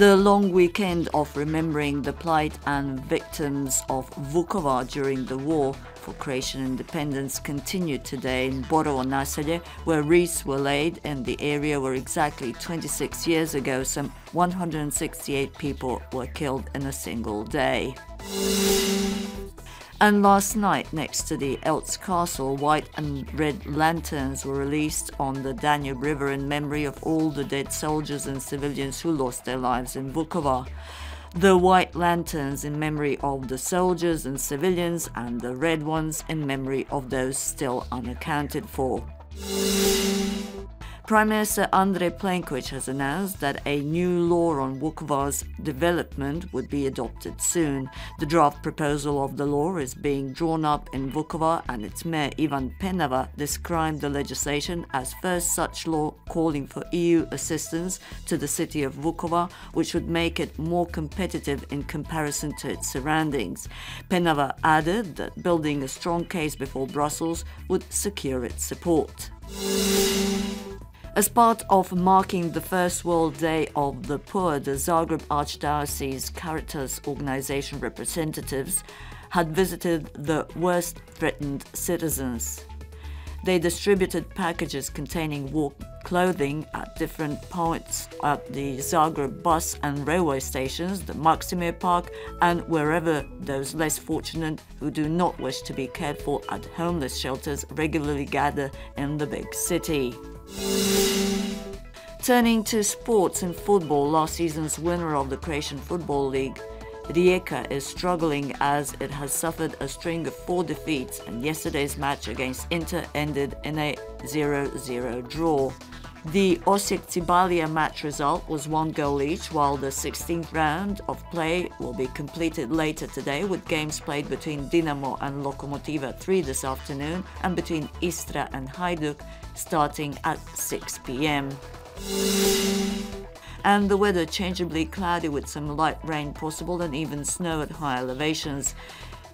The long weekend of remembering the plight and victims of Vukovar during the war for Croatian independence continued today in Borovo Naselje, where wreaths were laid in the area where exactly 26 years ago some 168 people were killed in a single day. And last night, next to the Eltz Castle, white and red lanterns were released on the Danube River in memory of all the dead soldiers and civilians who lost their lives in Vukovar. The white lanterns in memory of the soldiers and civilians, and the red ones in memory of those still unaccounted for. Prime Minister Andrej Plenković has announced that a new law on Vukovar's development would be adopted soon. The draft proposal of the law is being drawn up in Vukovar, and its mayor Ivan Penava described the legislation as first such law calling for EU assistance to the city of Vukovar, which would make it more competitive in comparison to its surroundings. Penava added that building a strong case before Brussels would secure its support. As part of marking the First World Day of the Poor, the Zagreb Archdiocese Caritas organization representatives had visited the worst threatened citizens. They distributed packages containing warm clothing at different points at the Zagreb bus and railway stations, the Maksimir Park, and wherever those less fortunate who do not wish to be cared for at homeless shelters regularly gather in the big city. Turning to sports and football, last season's winner of the Croatian Football League, Rijeka, is struggling as it has suffered a string of 4 defeats, and yesterday's match against Inter ended in a 0-0 draw. The Osijek-Cibalia match result was 1 goal each, while the 16th round of play will be completed later today, with games played between Dinamo and Lokomotiva at 3 this afternoon and between Istra and Hajduk starting at 6 p.m. And the weather changeably cloudy with some light rain possible and even snow at high elevations.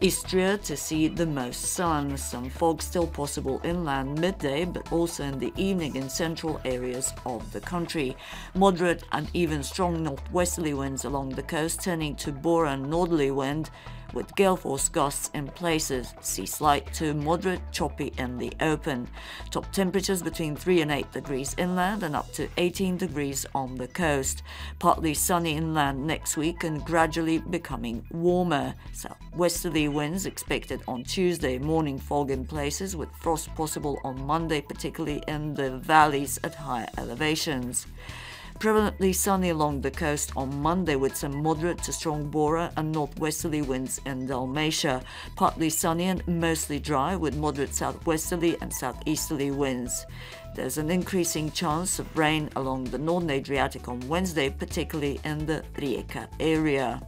Istria to see the most sun, some fog still possible inland midday, but also in the evening in central areas of the country. Moderate and even strong northwesterly winds along the coast, turning to bore and northerly wind with gale force gusts in places. Sea slight to moderate choppy in the open. Top temperatures between 3 and 8 degrees inland and up to 18 degrees on the coast. Partly sunny inland next week and gradually becoming warmer. Southwesterly winds expected on Tuesday, morning fog in places with frost possible on Monday, particularly in the valleys at higher elevations. Prevalently sunny along the coast on Monday with some moderate to strong bora and northwesterly winds in Dalmatia. Partly sunny and mostly dry with moderate southwesterly and southeasterly winds. There's an increasing chance of rain along the northern Adriatic on Wednesday, particularly in the Rijeka area.